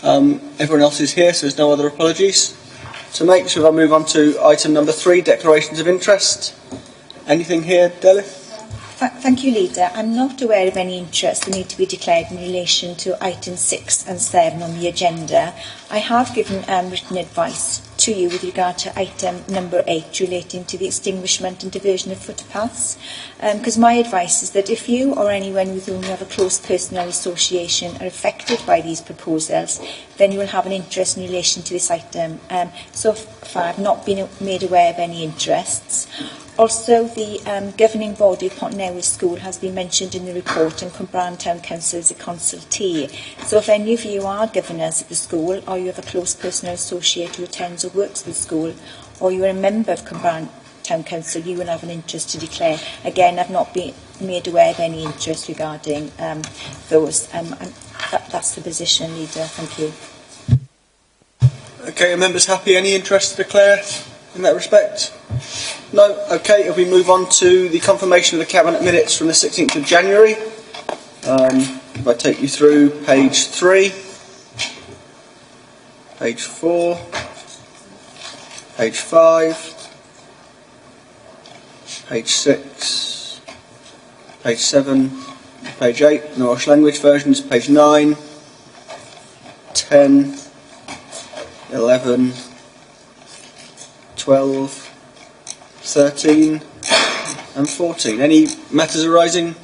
Everyone else is here, so there's no other apologies to make. So if I move on to item number 3, declarations of interest. Anything here, Delith? Thank you, Leader. I'm not aware of any interest that need to be declared in relation to items 6 and 7 on the agenda. I have given written advice to you with regard to item number 8 relating to the extinguishment and diversion of footpaths, because my advice is that if you or anyone with whom you have a close personal association are affected by these proposals, then you will have an interest in relation to this item. So far I've not been made aware of any interests. Also, the governing body of Pontnewydd School has been mentioned in the report, and Cwmbran Town Council is a consultee. So if any of you are governors at the school, or you have a close personal associate who attends or works at the school, or you are a member of Cwmbran Town Council, you will have an interest to declare. Again, I've not been made aware of any interest regarding those. That's the position, Leader. Thank you. Okay, are members happy? Any interest to declare in that respect? No? Okay, if we move on to the confirmation of the Cabinet minutes from the 16th of January. If I take you through page 3, page 4, page 5, page 6, page 7, page 8, no Welsh language versions, page 9, 10, 11, 12, 13 and 14. Any matters arising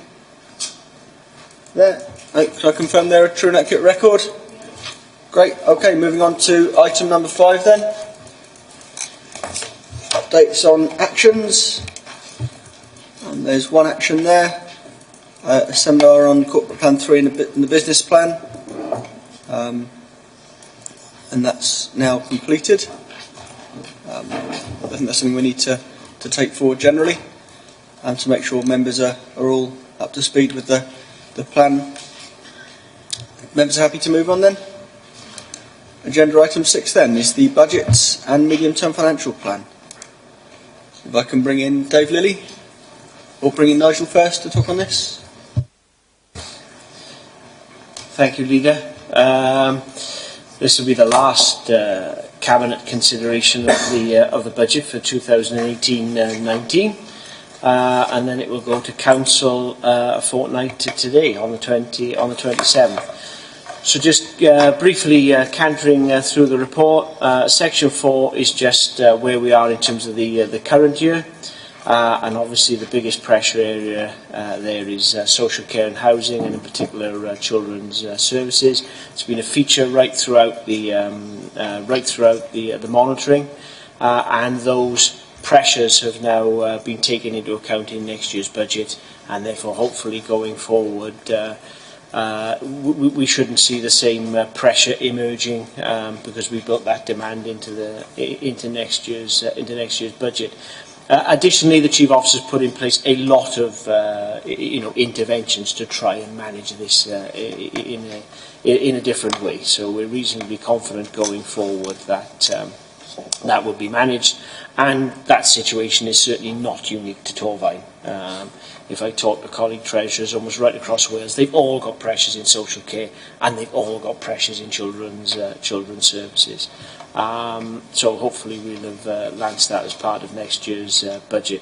there? Can I confirm they're a true and accurate record? Great. Okay, moving on to item number 5 then. Updates on actions. And there's one action there. A seminar on Corporate Plan 3 and the business plan. And that's now completed. I think that's something we need to take forward generally, and to make sure members are all up to speed with the plan. Members are happy to move on then? Agenda item 6 then is the budgets and medium-term financial plan. If I can bring in Dave Lilly, or bring in Nigel first to talk on this. Thank you, Leader. This will be the last Cabinet consideration of the budget for 2018-19, and then it will go to Council a fortnight to today on the 27th. So just briefly cantering through the report. Section 4 is just where we are in terms of the current year. And obviously the biggest pressure area there is social care and housing, and in particular children's services. It's been a feature right throughout the monitoring, and those pressures have now been taken into account in next year's budget, and therefore hopefully going forward we shouldn't see the same pressure emerging, because we built that demand into next year's budget. Additionally, the Chief Officer has put in place a lot of interventions to try and manage this in a different way. So we're reasonably confident going forward that that will be managed, and that situation is certainly not unique to Torfaen. If I talk to colleague treasurers almost right across Wales, they've all got pressures in social care, and they've all got pressures in children's services. So hopefully we'll have lanced that as part of next year's budget.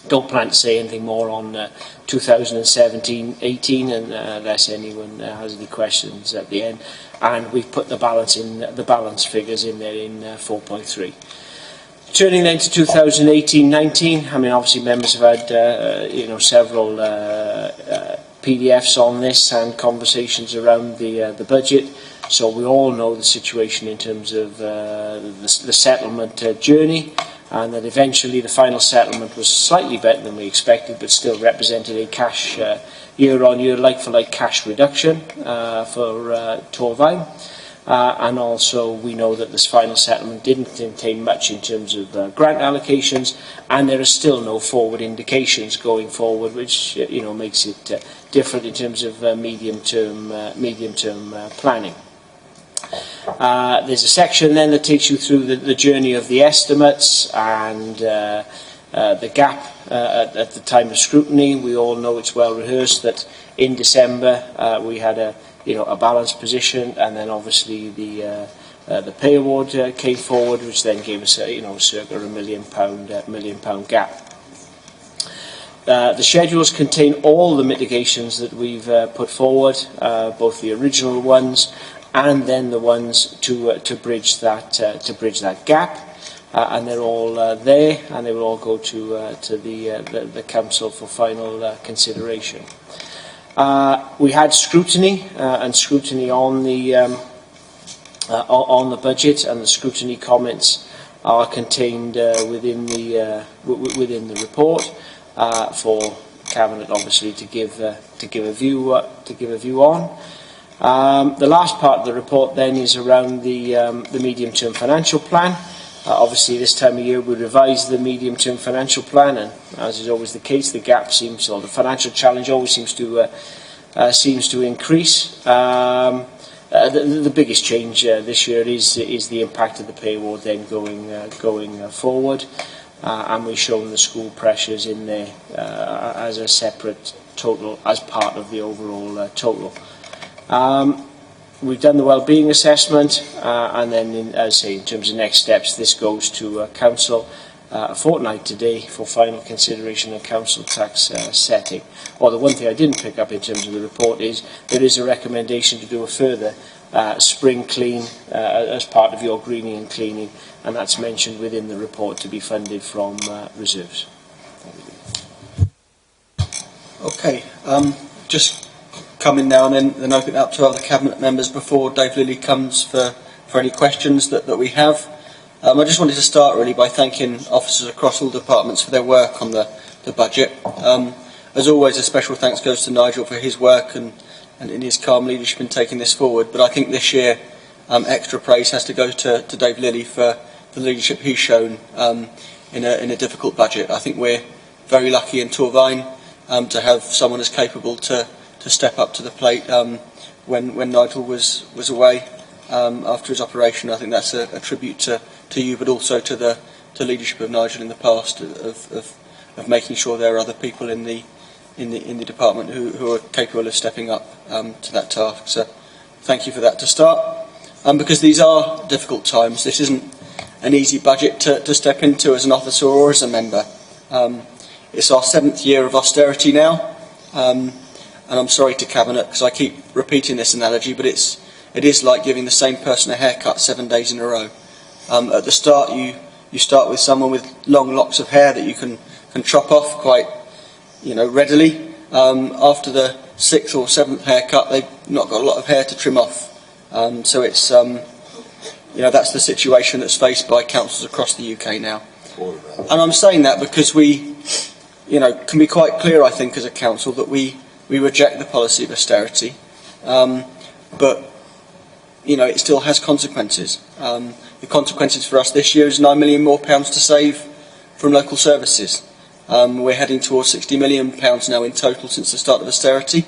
Don't plan to say anything more on 2017-18 unless anyone has any questions at the end. And we've put the balance figures in there in 4.3. Turning then to 2018-19, I mean obviously members have had several PDFs on this and conversations around the budget. So we all know the situation in terms of the settlement journey, and that eventually the final settlement was slightly better than we expected, but still represented a cash year-on-year like-for-like cash reduction for Torfaen. And also we know that this final settlement didn't contain much in terms of grant allocations, and there are still no forward indications going forward, which makes it different in terms of medium-term planning. There's a section then that takes you through the journey of the estimates and the gap at the time of scrutiny. We all know it's well rehearsed that in December we had a a balanced position, and then obviously the pay award came forward, which then gave us circa £1 million gap. The schedules contain all the mitigations that we've put forward, both the original ones and then the ones to bridge that gap, and they're all there, and they will all go to the council for final consideration. We had scrutiny on the budget, and the scrutiny comments are contained within the report. For Cabinet, obviously, to give a view on. The last part of the report then is around the medium-term financial plan. Obviously, this time of year we revise the medium-term financial plan, and as is always the case, the financial challenge always seems to increase. The biggest change this year is the impact of the pay award then going forward. And we've shown the school pressures in there as a separate total, as part of the overall total. We've done the wellbeing assessment, and then, as I say, in terms of next steps, this goes to Council a fortnight today for final consideration of council tax setting. Well, the one thing I didn't pick up in terms of the report is there is a recommendation to do a further spring clean as part of your greening and cleaning, and that's mentioned within the report to be funded from reserves. Okay, just coming now and then open it up to other Cabinet members before Dave Lilly comes for any questions that we have. I just wanted to start really by thanking officers across all departments for their work on the budget. As always, a special thanks goes to Nigel for his work and in his calm leadership in taking this forward. But I think this year extra praise has to go to Dave Lilly for the leadership he's shown in a difficult budget. I think we're very lucky in Torvine to have someone as capable to step up to the plate when Nigel was away after his operation. I think that's a tribute to you, but also to the leadership of Nigel in the past of making sure there are other people in the department who are capable of stepping up to that task. So thank you for that to start. Because these are difficult times, this isn't an easy budget to step into as an officer or as a member. It's our 7th year of austerity now, and I'm sorry to Cabinet because I keep repeating this analogy, but it is like giving the same person a haircut 7 days in a row. At the start, you start with someone with long locks of hair that you can chop off quite readily. After the 6th or 7th haircut, they've not got a lot of hair to trim off. So it's that's the situation that's faced by councils across the UK now. And I'm saying that because we can be quite clear, I think, as a council that we reject the policy of austerity, but it still has consequences. The consequences for us this year is £9 million more to save from local services. We're heading towards £60 million now in total since the start of austerity,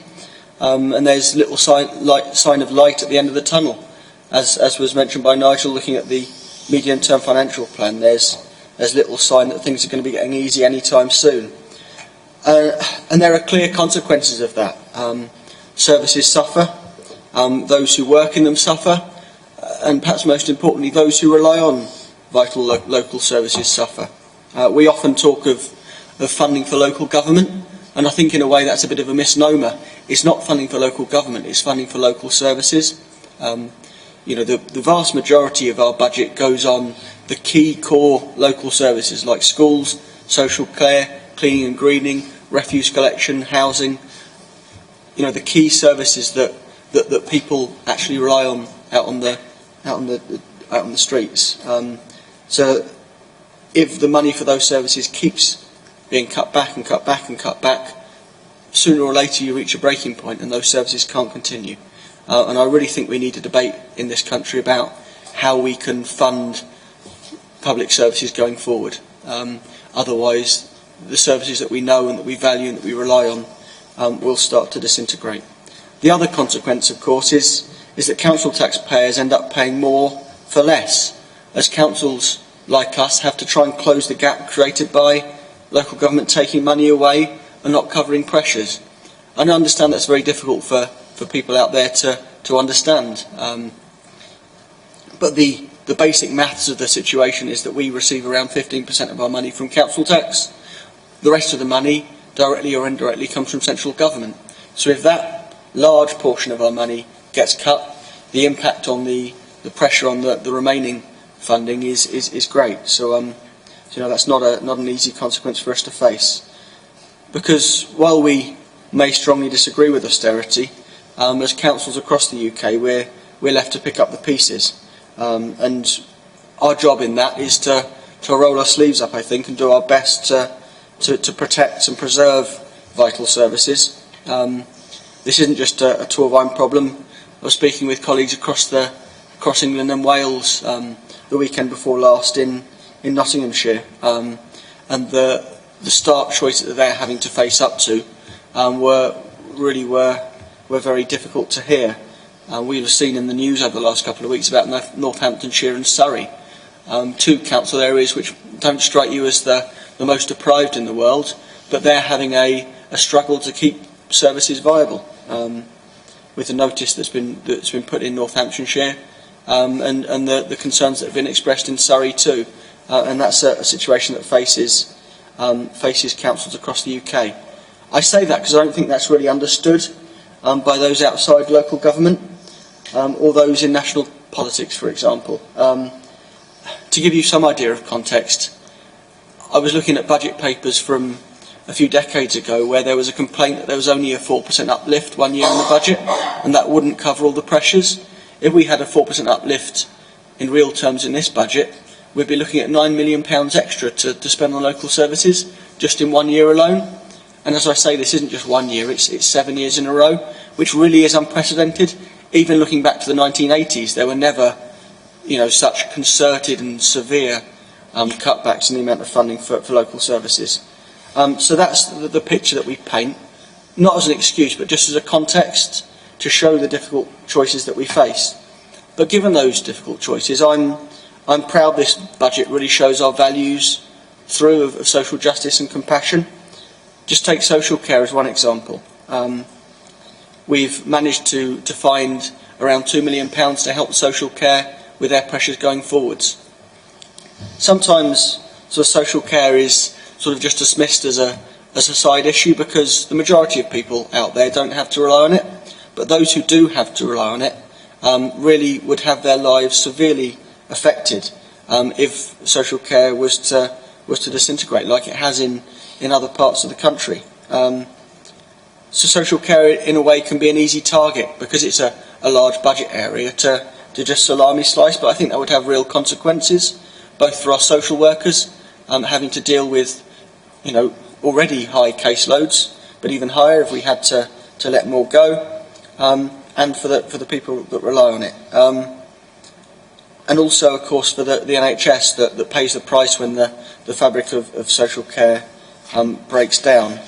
and there's little sign of light at the end of the tunnel. As was mentioned by Nigel, looking at the medium-term financial plan, there's little sign that things are going to be getting easy anytime soon. And there are clear consequences of that. Services suffer, those who work in them suffer, and perhaps most importantly, those who rely on vital local services suffer. We often talk of funding for local government, and I think in a way that's a bit of a misnomer. It's not funding for local government, it's funding for local services. The vast majority of our budget goes on the key core local services like schools, social care, cleaning and greening, refuse collection, housing. The key services that people actually rely on out on the streets. So if the money for those services keeps being cut back and cut back and cut back, sooner or later you reach a breaking point and those services can't continue. And I really think we need a debate in this country about how we can fund public services going forward. Otherwise, the services that we know and that we value and that we rely on will start to disintegrate. The other consequence, of course, is that council taxpayers end up paying more for less, as councils like us have to try and close the gap created by local government taking money away and not covering pressures. And I understand that's very difficult for for people out there to understand. But the basic maths of the situation is that we receive around 15% of our money from council tax. The rest of the money, directly or indirectly, comes from central government. So if that large portion of our money gets cut, the impact on the pressure on the remaining funding is great. So that's not an easy consequence for us to face. Because while we may strongly disagree with austerity, as councils across the UK, we're left to pick up the pieces. And our job in that is to roll our sleeves up, I think, and do our best to protect and preserve vital services. This isn't just a Torvine problem. I was speaking with colleagues across England and Wales the weekend before last in Nottinghamshire, and the stark choices that they're having to face up to were very difficult to hear. We'll have seen in the news over the last couple of weeks about Northamptonshire and Surrey, two council areas which don't strike you as the most deprived in the world, but they're having a struggle to keep services viable, with the notice that's been put in Northamptonshire, and the concerns that have been expressed in Surrey too, and that's a situation that faces councils across the UK. I say that because I don't think that's really understood by those outside local government, or those in national politics, for example. To give you some idea of context, I was looking at budget papers from a few decades ago where there was a complaint that there was only a 4% uplift one year in the budget, and that wouldn't cover all the pressures. If we had a 4% uplift in real terms in this budget, we'd be looking at £9 million extra to spend on local services just in 1 year alone. And as I say, this isn't just 1 year, it's 7 years in a row, which really is unprecedented. Even looking back to the 1980s, there were never, such concerted and severe cutbacks in the amount of funding for local services. So that's the picture that we paint, not as an excuse, but just as a context to show the difficult choices that we face. But given those difficult choices, I'm proud this budget really shows our values through of social justice and compassion. Just take social care as one example. We've managed to find around £2 million to help social care with their pressures going forwards. Sometimes social care is sort of just dismissed as a side issue because the majority of people out there don't have to rely on it, but those who do have to rely on it really would have their lives severely affected if social care was to disintegrate like it has in other parts of the country. So social care in a way can be an easy target because it's a large budget area to just salami slice, but I think that would have real consequences both for our social workers having to deal with already high caseloads, but even higher if we had to let more go, and for the people that rely on it, and also of course for the NHS that pays the price when the fabric of social care breaks down.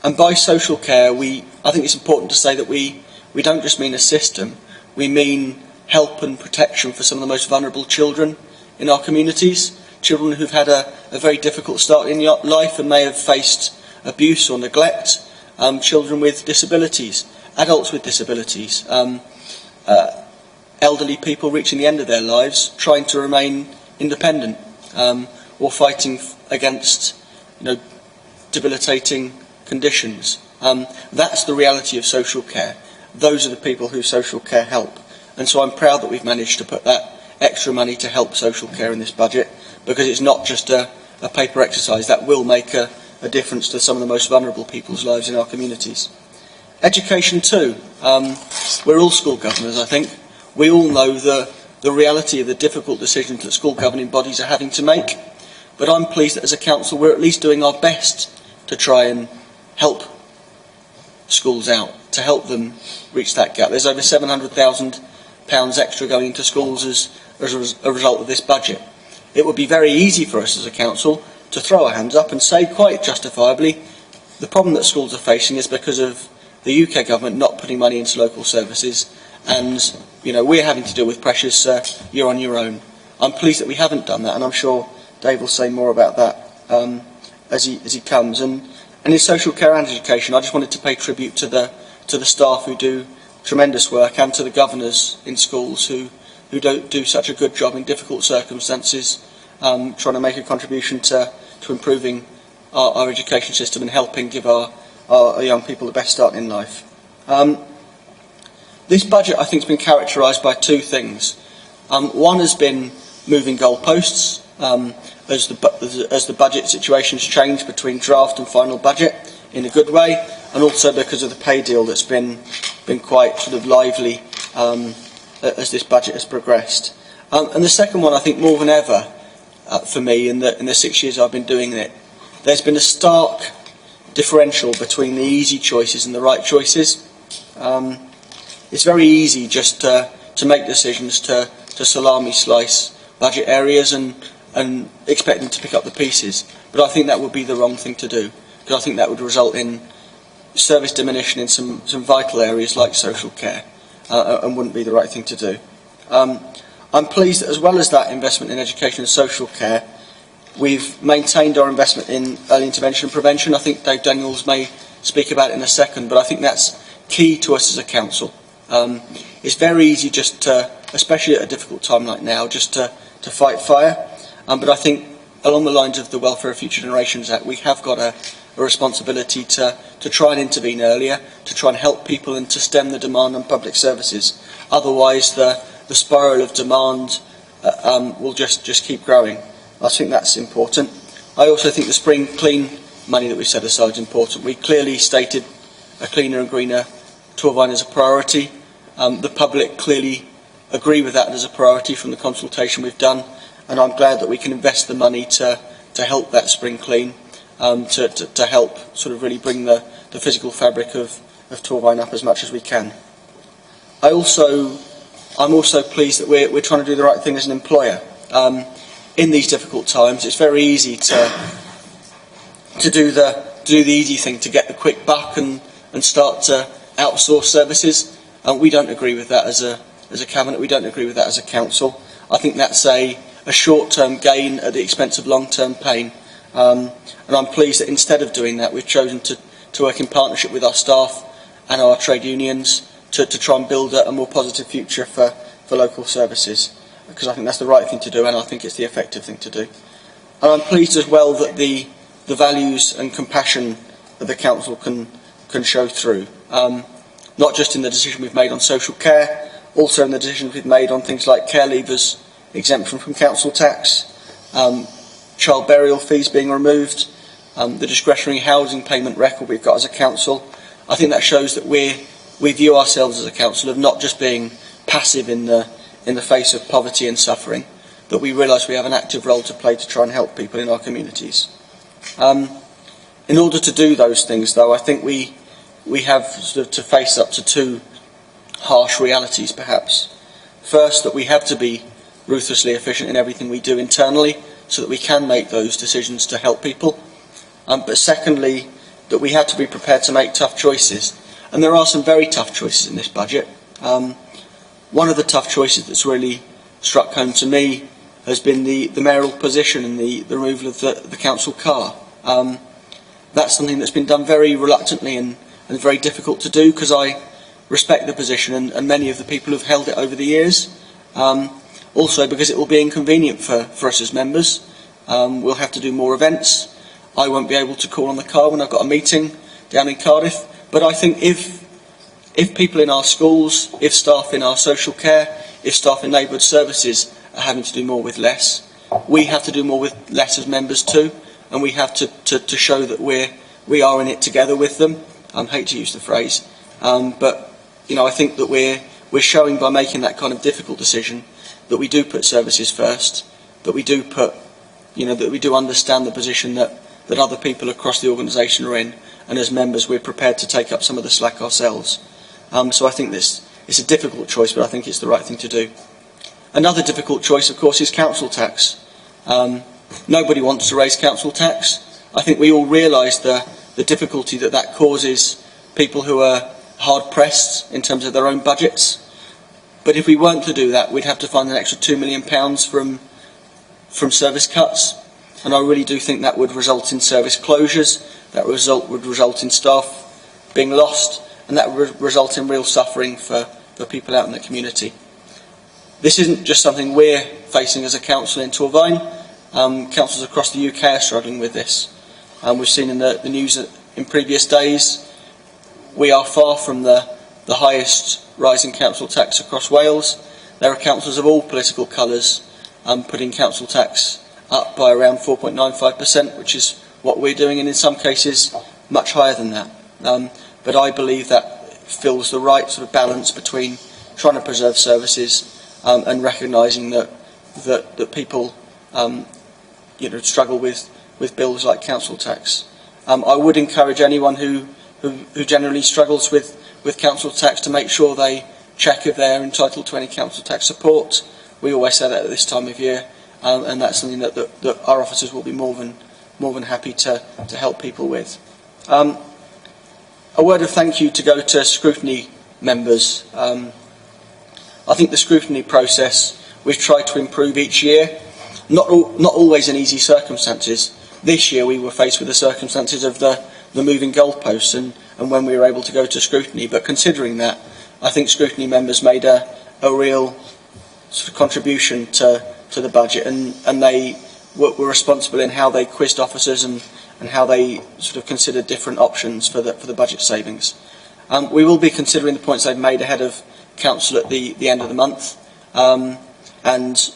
And by social care, I think it's important to say that we don't just mean a system, we mean help and protection for some of the most vulnerable children in our communities, children who've had a very difficult start in life and may have faced abuse or neglect, children with disabilities, adults with disabilities, elderly people reaching the end of their lives, trying to remain independent, or fighting against debilitating conditions. That's the reality of social care. Those are the people who social care help. And so I'm proud that we've managed to put that extra money to help social care in this budget, because it's not just a paper exercise. That will make a difference to some of the most vulnerable people's lives in our communities. Education too. We're all school governors, I think. We all know the reality of the difficult decisions that school governing bodies are having to make. But I'm pleased that as a council we're at least doing our best to try and help schools out, to help them reach that gap. There's over £700,000 extra going into schools as a result of this budget. It would be very easy for us as a council to throw our hands up and say quite justifiably the problem that schools are facing is because of the UK government not putting money into local services, and we're having to deal with pressures, you're on your own. I'm pleased that we haven't done that, and I'm sure Dave will say more about that as he comes. And in social care and education, I just wanted to pay tribute to to the staff who do tremendous work, and to the governors in schools who don't do such a good job in difficult circumstances, trying to make a contribution to improving our education system and helping give our young people the best start in life. This budget, I think, has been characterised by two things. One has been moving goalposts as the budget situation's changed between draft and final budget in a good way, and also because of the pay deal that's been quite sort of lively as this budget has progressed. And the second one, I think, more than ever for me in the 6 years I've been doing it, there's been a stark differential between the easy choices and the right choices. It's very easy just to make decisions to salami slice budget areas and expect them to pick up the pieces. But I think that would be the wrong thing to do, because I think that would result in service diminution in some vital areas like social care, and wouldn't be the right thing to do. I'm pleased that as well as that investment in education and social care, we've maintained our investment in early intervention and prevention. I think Dave Daniels may speak about it in a second, but I think that's key to us as a council. It's very easy just to, especially at a difficult time like now, just to fight fire. But I think along the lines of the Welfare of Future Generations Act, we have got a responsibility to try and intervene earlier, to try and help people and to stem the demand on public services. Otherwise, the spiral of demand will just keep growing. I think that's important. I also think the Spring Clean money that we've set aside is important. We clearly stated a cleaner and greener Torvine as a priority. The public clearly agree with that as a priority from the consultation we've done, and I'm glad that we can invest the money to help that Spring Clean, to help sort of really bring the physical fabric of Torvine up as much as we can. I'm also pleased that we're trying to do the right thing as an employer. In these difficult times, it's very easy to do the easy thing, to get the quick buck and start to outsource services. We don't agree with that as a cabinet. We don't agree with that as a council. I think that's a short-term gain at the expense of long-term pain. And I'm pleased that instead of doing that, we've chosen to work in partnership with our staff and our trade unions to try and build a more positive future for local services, because I think that's the right thing to do, and I think it's the effective thing to do. And I'm pleased as well that the values and compassion that the council can show through, not just in the decision we've made on social care, also in the decisions we've made on things like care leavers, exemption from council tax, child burial fees being removed, the discretionary housing payment record we've got as a council. I think that shows that we view ourselves as a council of not just being passive in the face of poverty and suffering, that we realise we have an active role to play to try and help people in our communities. In order to do those things, though, I think we have sort of to face up to two harsh realities, perhaps. First, that we have to be ruthlessly efficient in everything we do internally so that we can make those decisions to help people. But secondly, that we have to be prepared to make tough choices. And there are some very tough choices in this budget. One of the tough choices that's really struck home to me has been the mayoral position and the removal of the council car. That's something that's been done very reluctantly and very difficult to do, because I respect the position and many of the people who've held it over the years. Also because it will be inconvenient for us as members. We'll have to do more events. I won't be able to call on the car when I've got a meeting down in Cardiff. But I think if people in our schools, if staff in our social care, if staff in neighbourhood services are having to do more with less, we have to do more with less as members too, and we have to show that we are in it together with them. I hate to use the phrase, but I think that we're showing by making that kind of difficult decision that we do put services first, that we do put, that we do understand the position that other people across the organisation are in, and as members we're prepared to take up some of the slack ourselves. So I think it's a difficult choice, but I think it's the right thing to do. Another difficult choice, of course, is council tax. Nobody wants to raise council tax. I think we all realise the difficulty that causes people who are hard pressed in terms of their own budgets. But if we weren't to do that, we'd have to find an extra £2 million from service cuts, and I really do think that would result in service closures. That would result in staff being lost, and that would result in real suffering for people out in the community. This isn't just something we're facing as a council in Torvine. Councils across the UK are struggling with this. We've seen in the news in previous days, we are far from the highest rising council tax across Wales. There are councils of all political colours putting council tax up by around 4.95%, which is what we're doing, and in some cases much higher than that. But I believe that fills the right sort of balance between trying to preserve services and recognising that people struggle with bills like council tax. I would encourage anyone who generally struggles with council tax to make sure they check if they're entitled to any council tax support. We always say that at this time of year, and that's something that our officers will be more than happy to help people with. A word of thank you to go to scrutiny members. I think the scrutiny process we've tried to improve each year, not always in easy circumstances. This year we were faced with the circumstances of the moving goalposts and when we were able to go to scrutiny, but considering that, I think scrutiny members made a real sort of contribution to the budget, and they were responsible in how they quizzed officers and how they sort of considered different options for the budget savings. We will be considering the points they've made ahead of council at the end of the month, and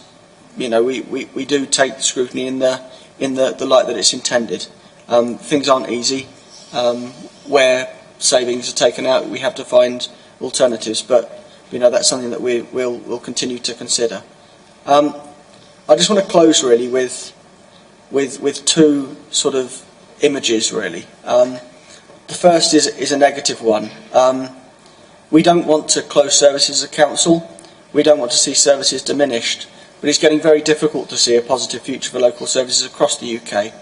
we do take the scrutiny in the light that it's intended. Things aren't easy. Where savings are taken out, we have to find alternatives, but that's something that we'll continue to consider. I just want to close really with two sort of images really. The first is a negative one. We don't want to close services as a council. We don't want to see services diminished, but it's getting very difficult to see a positive future for local services across the UK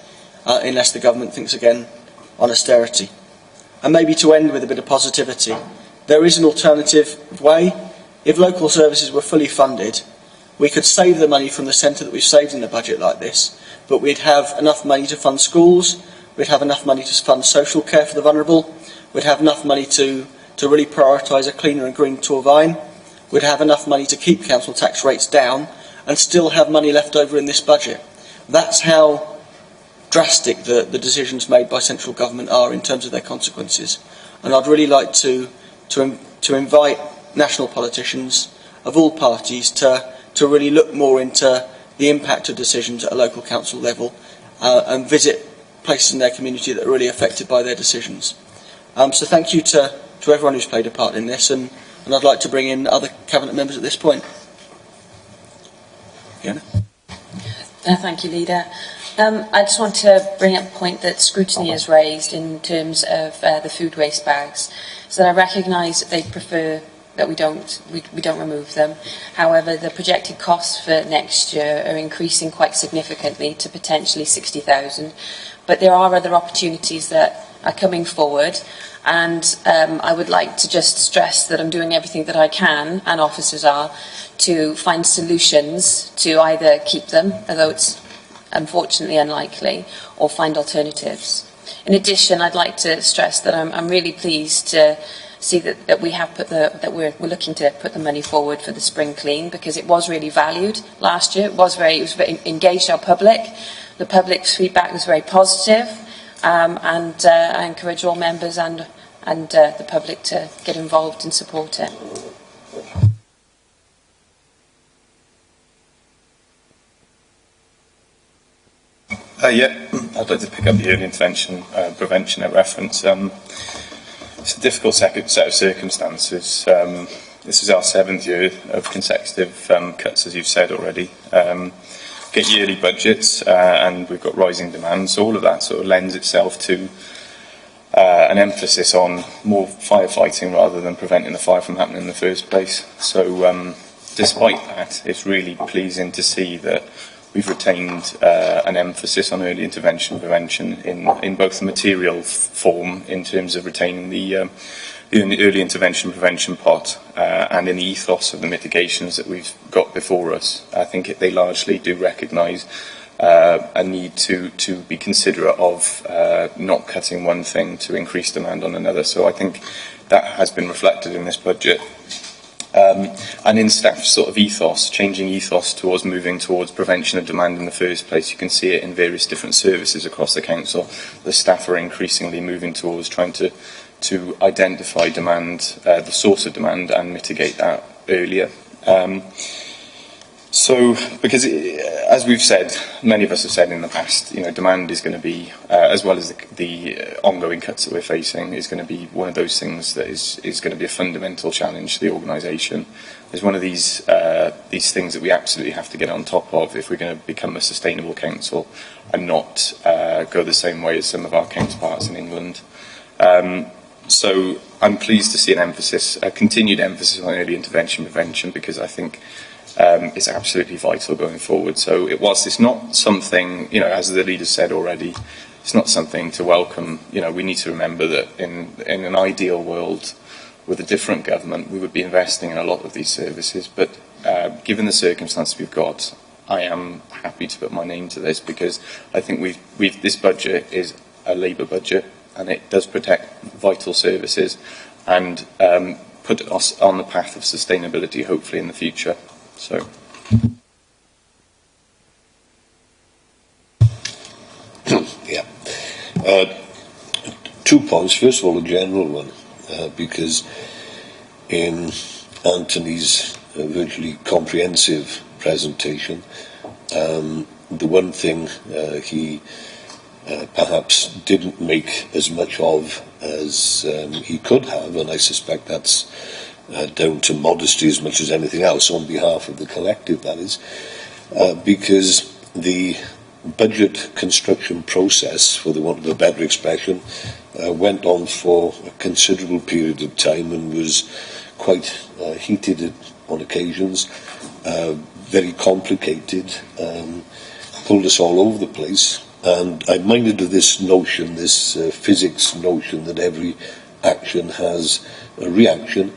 unless the government thinks again on austerity. And maybe to end with a bit of positivity, there is an alternative way. If local services were fully funded, we could save the money from the centre that we've saved in the budget like this, but we'd have enough money to fund schools, we'd have enough money to fund social care for the vulnerable, we'd have enough money to really prioritise a cleaner and green Torvine, we'd have enough money to keep council tax rates down and still have money left over in this budget. That's how drastic the decisions made by central government are in terms of their consequences. And I'd really like to invite national politicians of all parties to really look more into the impact of decisions at a local council level and visit places in their community that are really affected by their decisions. So thank you to everyone who's played a part in this, and I'd like to bring in other cabinet members at this point. Fiona? Thank you, Leader. I just want to bring up a point that scrutiny has raised in terms of the food waste bags. So I recognise that they prefer that we don't remove them. However, the projected costs for next year are increasing quite significantly to potentially 60,000. But there are other opportunities that are coming forward, and I would like to just stress that I'm doing everything that I can, and officers are, to find solutions to either keep them, although it's unfortunately unlikely, or find alternatives. In addition, I'd like to stress that I'm really pleased to see that we have we're looking to put the money forward for the spring clean, because it was really valued last year. It was very engaged our public. The public's feedback was very positive, and I encourage all members and the public to get involved and support it. Yeah, I'd like to pick up the early intervention prevention at reference. It's a difficult set of circumstances. This is our 7th year of consecutive cuts, as you've said already. Get yearly budgets, and we've got rising demands. So all of that sort of lends itself to an emphasis on more firefighting rather than preventing the fire from happening in the first place. So despite that, it's really pleasing to see that we've retained an emphasis on early intervention prevention in both the material form, in terms of retaining the early intervention prevention pot, and in the ethos of the mitigations that we've got before us. I think they largely do recognise a need to be considerate of not cutting one thing to increase demand on another. So I think that has been reflected in this budget. And in staff's sort of ethos, changing ethos towards moving towards prevention of demand in the first place. You can see it in various different services across the council. The staff are increasingly moving towards trying to identify demand, the source of demand, and mitigate that earlier. So, because as we've said, many of us have said in the past, demand is going to be, as well as the ongoing cuts that we're facing, is going to be one of those things that is going to be a fundamental challenge to the organisation. It's one of these things that we absolutely have to get on top of if we're going to become a sustainable council and not go the same way as some of our counterparts in England. So I'm pleased to see a continued emphasis on early intervention prevention, because I think it's absolutely vital going forward. So whilst it's not something, as the leader said already, it's not something to welcome. We need to remember that in an ideal world with a different government, we would be investing in a lot of these services. But given the circumstances we've got, I am happy to put my name to this, because I think this budget is a Labour budget, and it does protect vital services and put us on the path of sustainability, hopefully, in the future. So. Yeah. 2 points. First of all, a general one, because in Anthony's virtually comprehensive presentation, the one thing he perhaps didn't make as much of as he could have, and I suspect that's down to modesty as much as anything else on behalf of the collective, that is, because the budget construction process, for the want of a better expression, went on for a considerable period of time and was quite heated on occasions, very complicated, pulled us all over the place. And I'm minded of this notion, this physics notion, that every action has a reaction.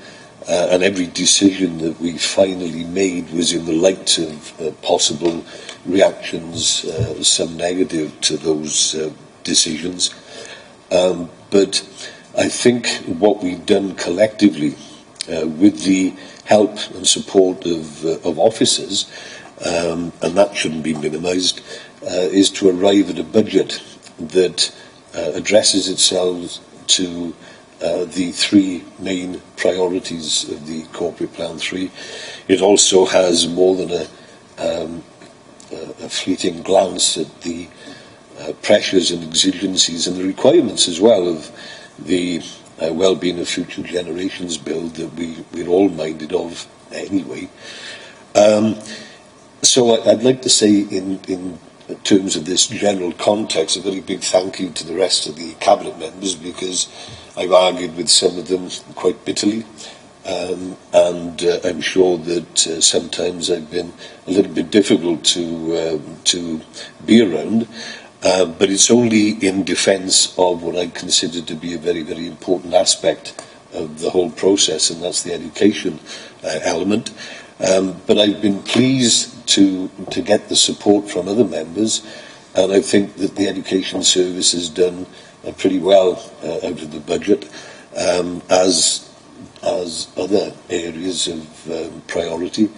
And every decision that we finally made was in the light of possible reactions, some negative to those decisions. But I think what we've done collectively, with the help and support of officers, and that shouldn't be minimised, is to arrive at a budget that addresses itself to the 3 main priorities of the Corporate Plan 3. It also has more than a fleeting glance at the pressures and exigencies and the requirements as well of the well-being of future generations bill that we're all minded of anyway. So I'd like to say in terms of this general context, a very big thank you to the rest of the Cabinet members, because I've argued with some of them quite bitterly, and I'm sure that sometimes I've been a little bit difficult to be around, but it's only in defence of what I consider to be a very, very important aspect of the whole process, and that's the education element. But I've been pleased to get the support from other members, and I think that the Education Service has done pretty well out of the budget, as other areas of priority.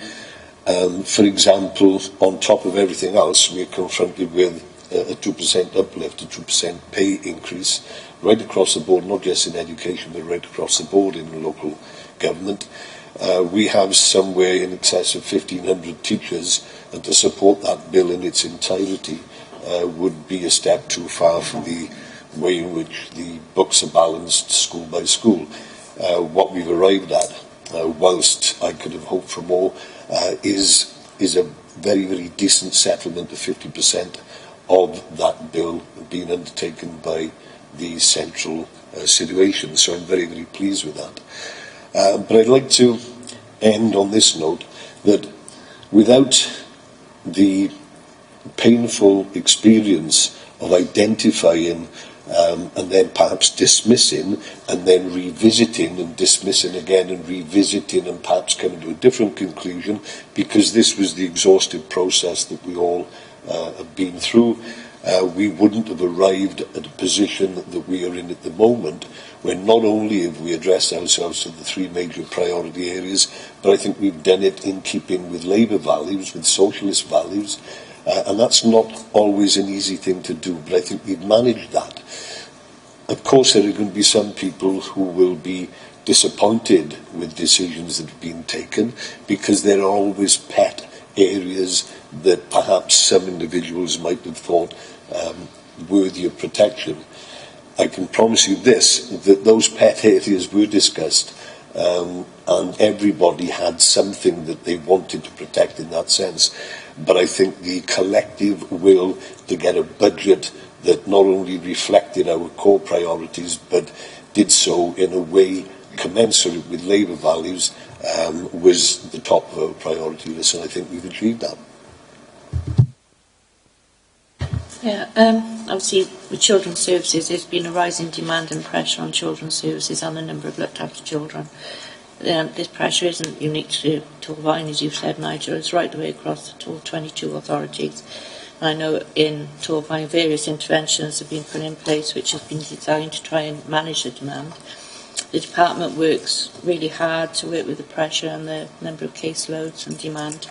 For example, on top of everything else, we're confronted with a 2% uplift, a 2% pay increase right across the board, not just in education, but right across the board in local government. We have somewhere in excess of 1,500 teachers, and to support that bill in its entirety would be a step too far from the way in which the books are balanced school by school. What we've arrived at, whilst I could have hoped for more, is a very, very decent settlement of 50% of that bill being undertaken by the central situation. So I'm very, very pleased with that. But I'd like to end on this note, that without the painful experience of identifying and then perhaps dismissing and then revisiting and dismissing again and revisiting and perhaps coming to a different conclusion, because this was the exhaustive process that we all have been through, we wouldn't have arrived at a position that we are in at the moment, where not only have we addressed ourselves to the three major priority areas, but I think we've done it in keeping with Labour values, with socialist values, and that's not always an easy thing to do, but I think we've managed that. Of course, there are going to be some people who will be disappointed with decisions that have been taken, because there are always pet areas that perhaps some individuals might have thought worthy of protection. I can promise you this, that those pet areas were discussed, and everybody had something that they wanted to protect in that sense. But I think the collective will to get a budget that not only reflected our core priorities, but did so in a way commensurate with Labour values, was the top of our priority list, and I think we've achieved that. Yeah, obviously with children's services there's been a rising demand and pressure on children's services and the number of looked after children. This pressure isn't unique to Torfaen, as you've said, Nigel, it's right the way across all 22 authorities. And I know in Torfaen various interventions have been put in place which have been designed to try and manage the demand. The department works really hard to work with the pressure and the number of caseloads and demand.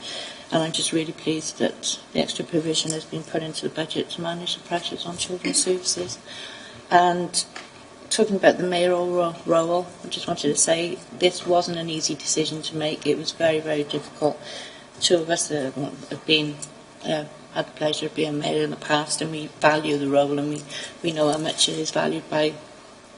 And I'm just really pleased that the extra provision has been put into the budget to manage the pressures on children's services. And talking about the mayoral role, I just wanted to say this wasn't an easy decision to make. It was very, very difficult. Two of us have been had the pleasure of being mayor in the past, and we value the role, and we know how much it is valued by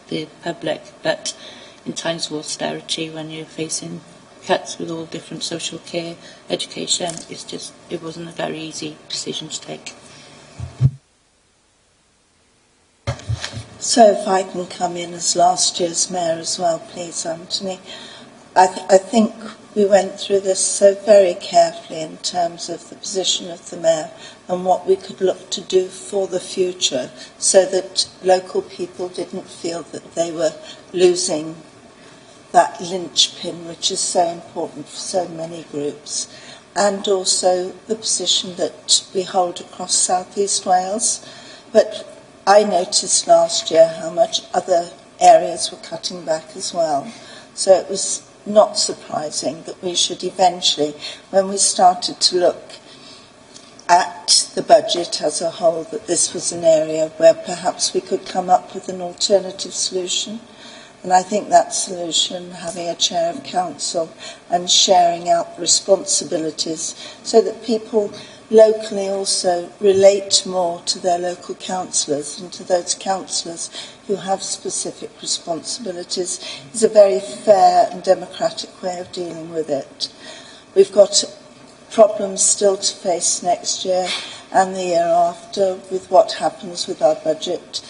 the public. But in times of austerity, when you're facing cuts with all different social care, education, it wasn't a very easy decision to take. So if I can come in as last year's mayor as well, please, Anthony. I think we went through this so very carefully in terms of the position of the mayor and what we could look to do for the future, so that local people didn't feel that they were losing that linchpin which is so important for so many groups, and also the position that we hold across South East Wales. But I noticed last year how much other areas were cutting back as well. So it was not surprising that we should eventually, when we started to look at the budget as a whole, that this was an area where perhaps we could come up with an alternative solution. And I think that solution, having a chair of council and sharing out responsibilities so that people locally also relate more to their local councillors and to those councillors who have specific responsibilities, is a very fair and democratic way of dealing with it. We've got problems still to face next year and the year after with what happens with our budget.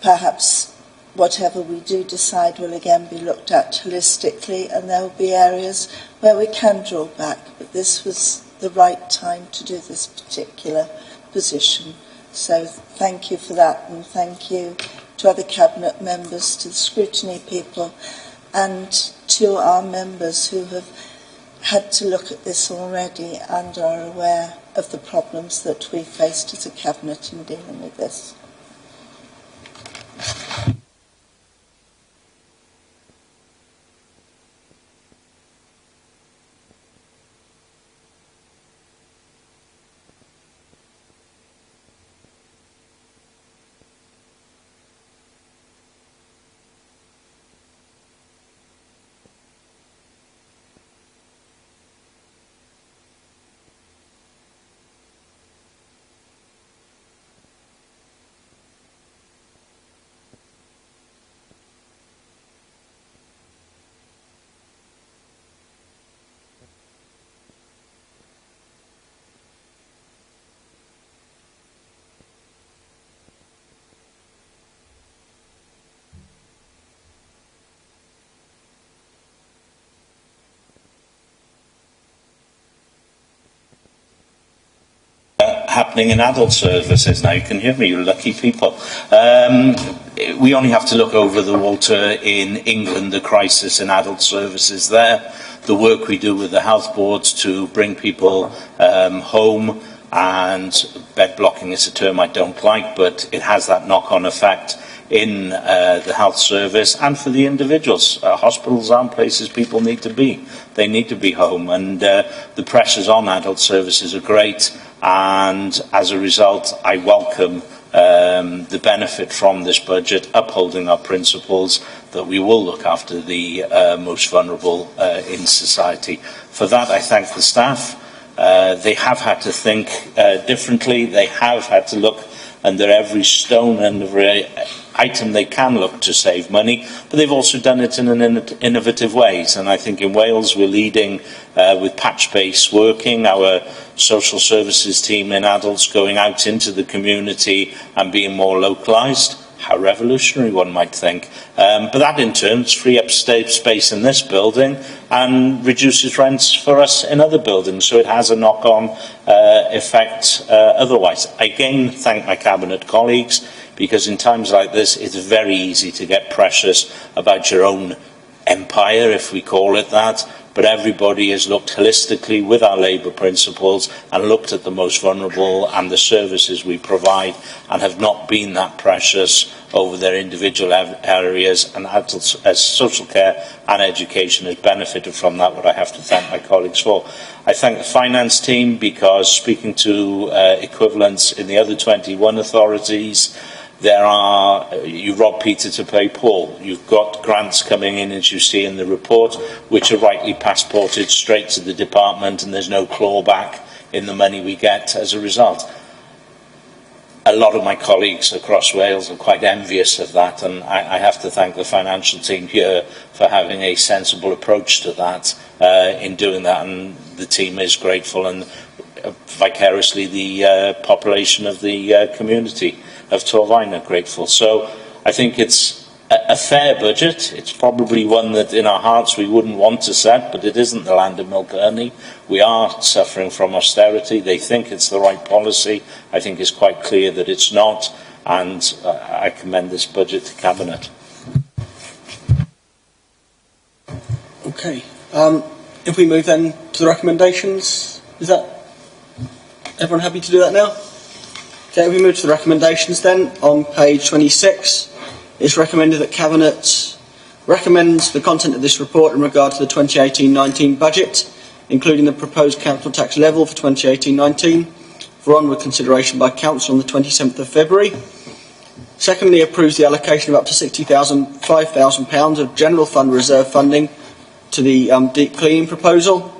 Perhaps whatever we do decide will again be looked at holistically, and there will be areas where we can draw back, but this was the right time to do this particular position. So thank you for that, and thank you to other cabinet members, to the scrutiny people, and to our members who have had to look at this already and are aware of the problems that we faced as a cabinet in dealing with this. Happening in adult services now. You can hear me, you lucky people. We only have to look over the water in England, the crisis in adult services there, the work we do with the health boards to bring people home and bed blocking is a term I don't like, but it has that knock-on effect in the health service and for the individuals. Hospitals aren't places people need to be. They need to be home, and the pressures on adult services are great, and as a result I welcome the benefit from this budget, upholding our principles that we will look after the most vulnerable in society. For that I thank the staff. They have had to think differently. They have had to look under every stone and every item they can look to save money, but they've also done it in innovative ways. And I think in Wales we're leading with patch-based working, our social services team in adults going out into the community and being more localised. How revolutionary, one might think. But that in turn frees up space in this building and reduces rents for us in other buildings. So it has a knock-on effect otherwise. I again thank my Cabinet colleagues, because in times like this it's very easy to get precious about your own empire, if we call it that. But everybody has looked holistically with our Labour principles and looked at the most vulnerable and the services we provide, and have not been that precious over their individual areas, and adults, as social care and education has benefited from that, what I have to thank my colleagues for. I thank the finance team, because speaking to equivalents in the other 21 authorities, you rob Peter to pay Paul. You've got grants coming in, as you see in the report, which are rightly passported straight to the department, and there's no clawback in the money we get as a result. A lot of my colleagues across Wales are quite envious of that, and I have to thank the financial team here for having a sensible approach to that in doing that, and the team is grateful, and vicariously the population of the community of Torfaen are grateful. So I think it's a fair budget. It's probably one that in our hearts we wouldn't want to set, but it isn't the land of milk and honey. We are suffering from austerity. They think it's the right policy. I think it's quite clear that it's not, and I commend this budget to Cabinet. Okay. If we move then to the recommendations, is that everyone happy to do that now? Okay, we move to the recommendations then. On page 26, it's recommended that Cabinet recommends the content of this report in regard to the 2018-19 budget, including the proposed council tax level for 2018-19, for onward consideration by Council on the 27th of February. Secondly, approves the allocation of up to £65,000 of general fund reserve funding to the deep cleaning proposal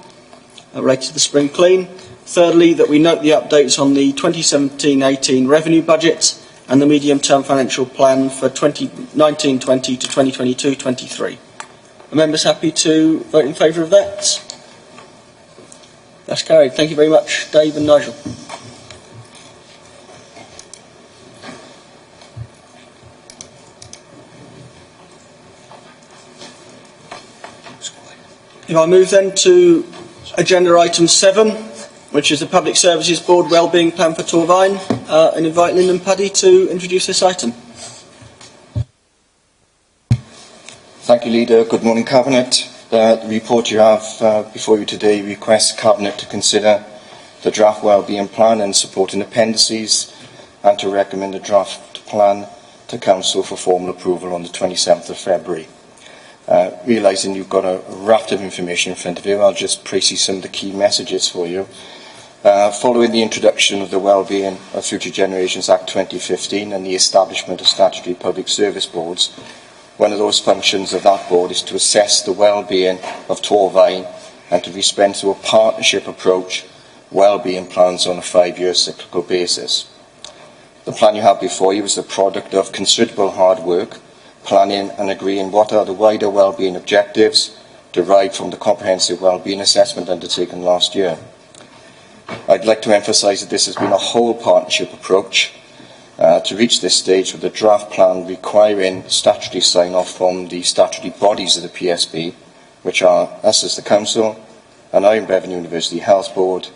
related to the spring clean. Thirdly, that we note the updates on the 2017-18 revenue budget and the medium-term financial plan for 2019-20 to 2022-23. Are members happy to vote in favour of that? That's carried. Thank you very much, Dave and Nigel. If I move then to agenda item 7, which is the Public Services Board Wellbeing Plan for Torfaen, and invite Lynn and Paddy to introduce this item. Thank you, Leader. Good morning, Cabinet. The report you have before you today requests Cabinet to consider the draft Wellbeing Plan and supporting appendices, and to recommend the draft plan to Council for formal approval on the 27th of February. Realising you've got a raft of information in front of you, I'll just precis some of the key messages for you. Following the introduction of the Wellbeing of Future Generations Act 2015 and the establishment of statutory public service boards, one of those functions of that board is to assess the well-being of Torfaen and to dispense through a partnership approach well-being plans on a 5-year cyclical basis. The plan you have before you is the product of considerable hard work, planning and agreeing what are the wider well-being objectives derived from the comprehensive well-being assessment undertaken last year. I'd like to emphasise that this has been a whole partnership approach to reach this stage, with the draft plan requiring statutory sign-off from the statutory bodies of the PSB, which are us as the Council, and Iron Bevan University Health Board,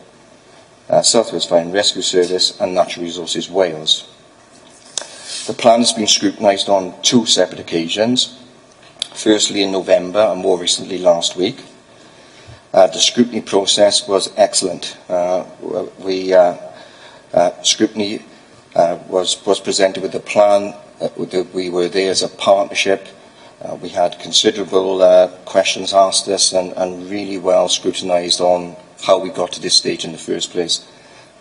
South Wales Fire and Rescue Service and Natural Resources Wales. The plan has been scrutinised on 2 separate occasions, firstly in November and more recently last week. The scrutiny process was excellent. We Scrutiny was presented with a plan. We were there as a partnership. We had considerable questions asked us and really well scrutinised on how we got to this stage in the first place.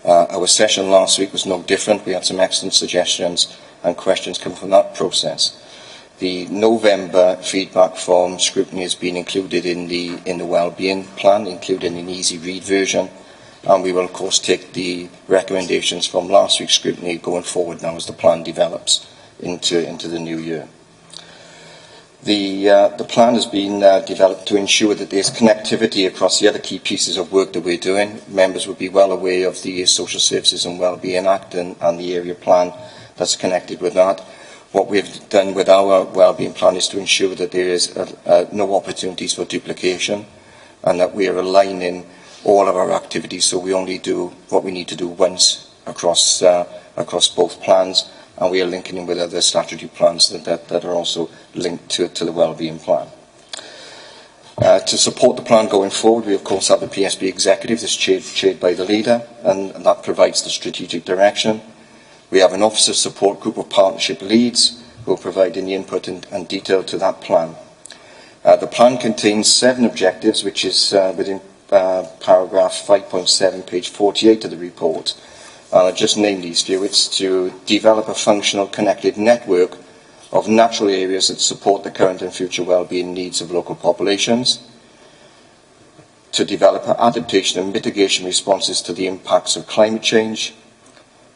Our session last week was no different. We had some excellent suggestions and questions come from that process. The November feedback from Scrutiny has been included in the wellbeing plan, included in an easy read version, and we will of course take the recommendations from last week's Scrutiny going forward now as the plan develops into the new year. The plan has been developed to ensure that there's connectivity across the other key pieces of work that we're doing. Members will be well aware of the Social Services and Wellbeing Act and the area plan that's connected with that. What we've done with our wellbeing plan is to ensure that there is no opportunities for duplication and that we are aligning all of our activities so we only do what we need to do once across both plans, and we are linking in with other statutory plans that are also linked to the wellbeing plan. To support the plan going forward, we of course have the PSB executive that's chaired by the leader, and that provides the strategic direction. We have an officer support group of partnership leads who are providing the input and detail to that plan. The plan contains 7 objectives, which is within paragraph 5.7, page 48 of the report. And I'll just name these for you. It's to develop a functional connected network of natural areas that support the current and future wellbeing needs of local populations, to develop adaptation and mitigation responses to the impacts of climate change,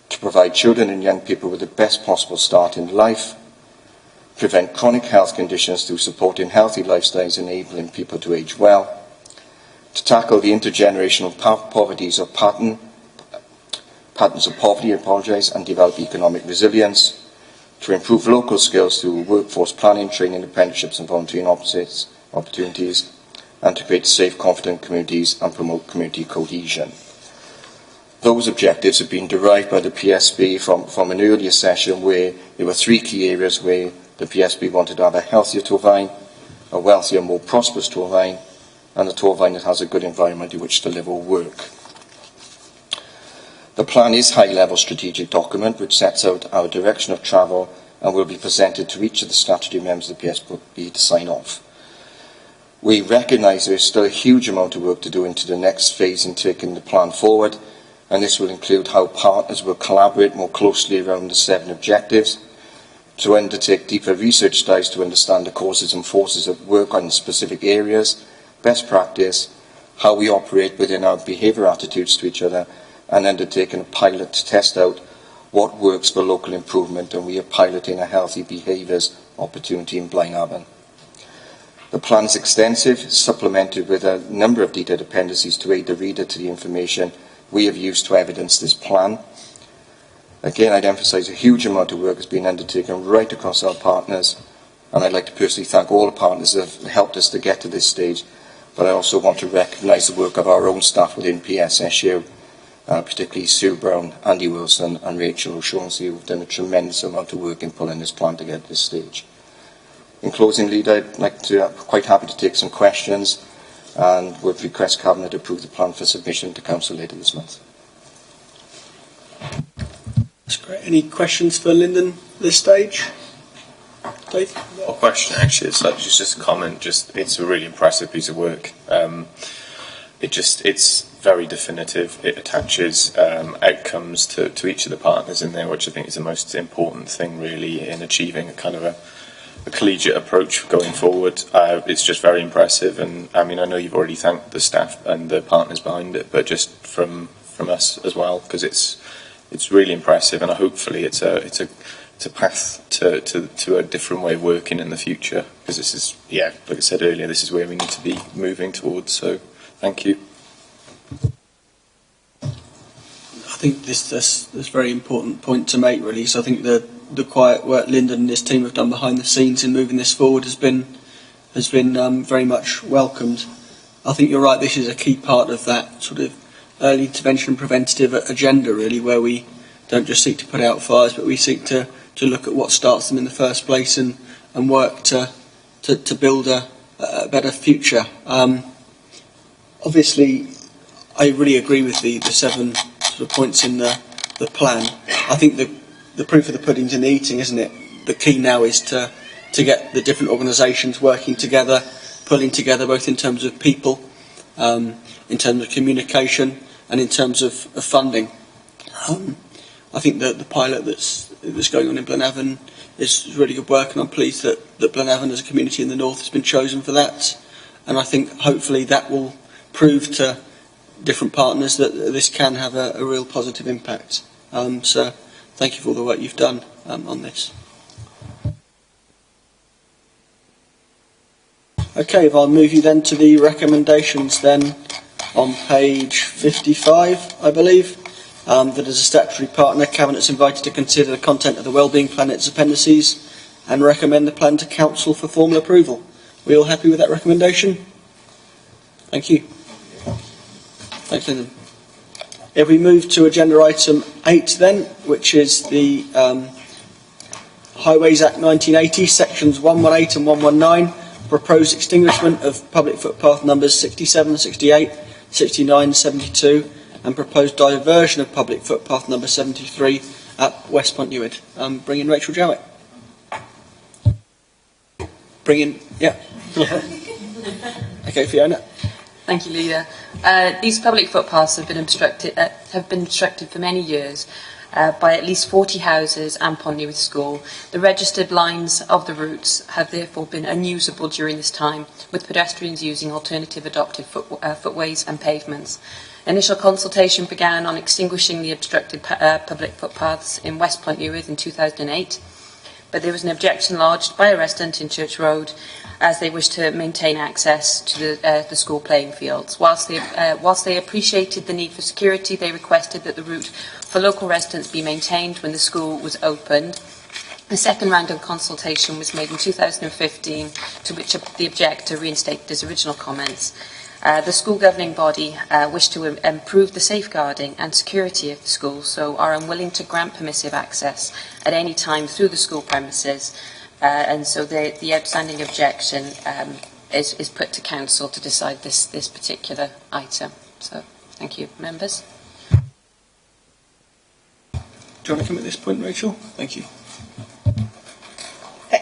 to provide children and young people with the best possible start in life, prevent chronic health conditions through supporting healthy lifestyles enabling people to age well, to tackle the intergenerational poverties of patterns of poverty, and develop economic resilience, to improve local skills through workforce planning, training, apprenticeships and volunteering opportunities, and to create safe, confident communities and promote community cohesion. Those objectives have been derived by the PSB from an earlier session where there were 3 key areas where the PSB wanted to have a healthier Torfaen, a wealthier, more prosperous Torfaen, and a Torfaen that has a good environment in which to live or work. The plan is a high-level strategic document which sets out our direction of travel and will be presented to each of the statutory members of the PSB to sign off. We recognise there is still a huge amount of work to do into the next phase in taking the plan forward, and this will include how partners will collaborate more closely around the 7 objectives, to undertake deeper research dives to understand the causes and forces at work on specific areas, best practice, how we operate within our behaviour attitudes to each other, and undertaking a pilot to test out what works for local improvement, and we are piloting a healthy behaviours opportunity in Blaenavon. The plan is extensive, supplemented with a number of detailed appendices to aid the reader to the information we have used to evidence this plan. Again, I'd emphasise a huge amount of work has been undertaken right across our partners, and I'd like to personally thank all the partners that have helped us to get to this stage, but I also want to recognise the work of our own staff within PSSU, particularly Sue Brown, Andy Wilson and Rachel O'Shaughnessy, who have done a tremendous amount of work in pulling this plan together at this stage. In closing, Leader, I'd like to quite happy to take some questions and would request Cabinet to approve the plan for submission to Council later this month. That's great. Any questions for Lyndon at this stage? Dave? Not a question actually, it's just a comment. It's a really impressive piece of work. It's very definitive. It attaches outcomes to each of the partners in there, which I think is the most important thing really in achieving a kind of a collegiate approach going forward. It's just very impressive, and I mean I know you've already thanked the staff and the partners behind it, but just from us as well, because it's really impressive, and hopefully it's a path to a different way of working in the future, because this is, like I said earlier, this is where we need to be moving towards. So thank you. I think this is a very important point to make, really. So I think the quiet work Lyndon and his team have done behind the scenes in moving this forward has been very much welcomed. I think you're right. This is a key part of that sort of early intervention and preventative agenda, really, where we don't just seek to put out fires, but we seek to look at what starts them in the first place and work to build a better future. Obviously, I really agree with the 7 sort of points in the the plan. I think the proof of the pudding's in the eating, isn't it? The key now is to get the different organisations working together, pulling together both in terms of people, in terms of communication, and in terms of funding. I think that the pilot that's going on in Blenavon is really good work, and I'm pleased that Blenavon as a community in the north has been chosen for that. And I think hopefully that will prove to different partners that this can have a real positive impact. So thank you for all the work you've done on this. Okay, if I'll move you then to the recommendations then on page 55, I believe. That as a statutory partner, Cabinet's invited to consider the content of the Wellbeing Plan, its appendices, and recommend the plan to Council for formal approval. We all happy with that recommendation? Thank you. Thanks, Lyndon. If we move to agenda item 8 then, which is the Highways Act 1980, sections 118 and 119, proposed extinguishment of public footpath numbers 67, 68, 69, 72, and proposed diversion of public footpath number 73 at West Point Newid. Bring in Rachel Jowett. Bring in, yeah. Okay, Fiona. Thank you, Leader. These public footpaths have been obstructed for many years by at least 40 houses and Pont Newydd School. The registered lines of the routes have therefore been unusable during this time, with pedestrians using alternative adopted footways and pavements. Initial consultation began on extinguishing the obstructed public footpaths in West Point Newid in 2008, but there was an objection lodged by a resident in Church Road as they wished to maintain access to the school playing fields. Whilst they appreciated the need for security, they requested that the route for local residents be maintained when the school was opened. A second round of consultation was made in 2015, to which the objector reinstated his original comments. The school governing body wish to improve the safeguarding and security of the school, so are unwilling to grant permissive access at any time through the school premises, and so the outstanding objection is put to council to decide this particular item. So, thank you, members. Do you want to come at this point, Rachel? Thank you.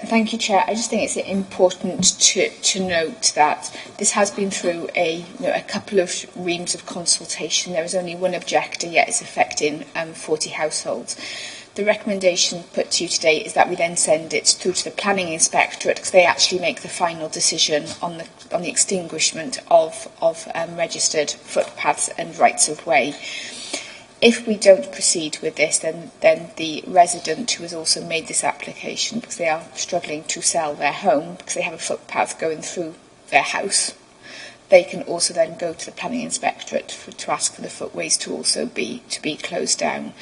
Thank you, Chair. I just think it's important to note that this has been through a couple of reams of consultation. There is only one objector, yet it's affecting 40 households. The recommendation put to you today is that we then send it through to the Planning Inspectorate, because they actually make the final decision on the extinguishment of registered footpaths and rights of way. If we don't proceed with this, then the resident who has also made this application, because they are struggling to sell their home, because they have a footpath going through their house, they can also then go to the Planning Inspectorate to ask for the footways to also be closed down.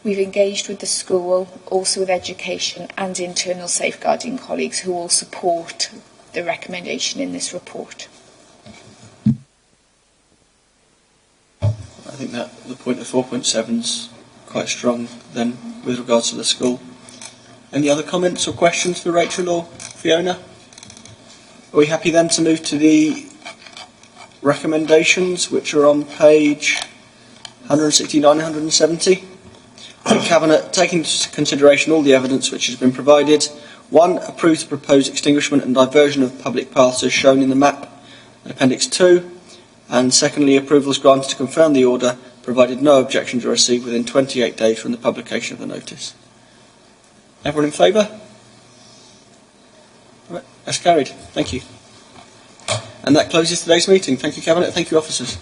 We've engaged with the school, also with education and internal safeguarding colleagues who all support the recommendation in this report. I think that the point of 4.7 is quite strong then with regards to the school. Any other comments or questions for Rachel or Fiona? Are we happy then to move to the recommendations, which are on page 169 and 170? The Cabinet, taking into consideration all the evidence which has been provided, 1. Approves the proposed extinguishment and diversion of public paths as shown in the map in Appendix 2. And secondly, approval is granted to confirm the order, provided no objections are received within 28 days from the publication of the notice. Everyone in favour? Right, that's carried. Thank you. And that closes today's meeting. Thank you, Cabinet. Thank you, officers.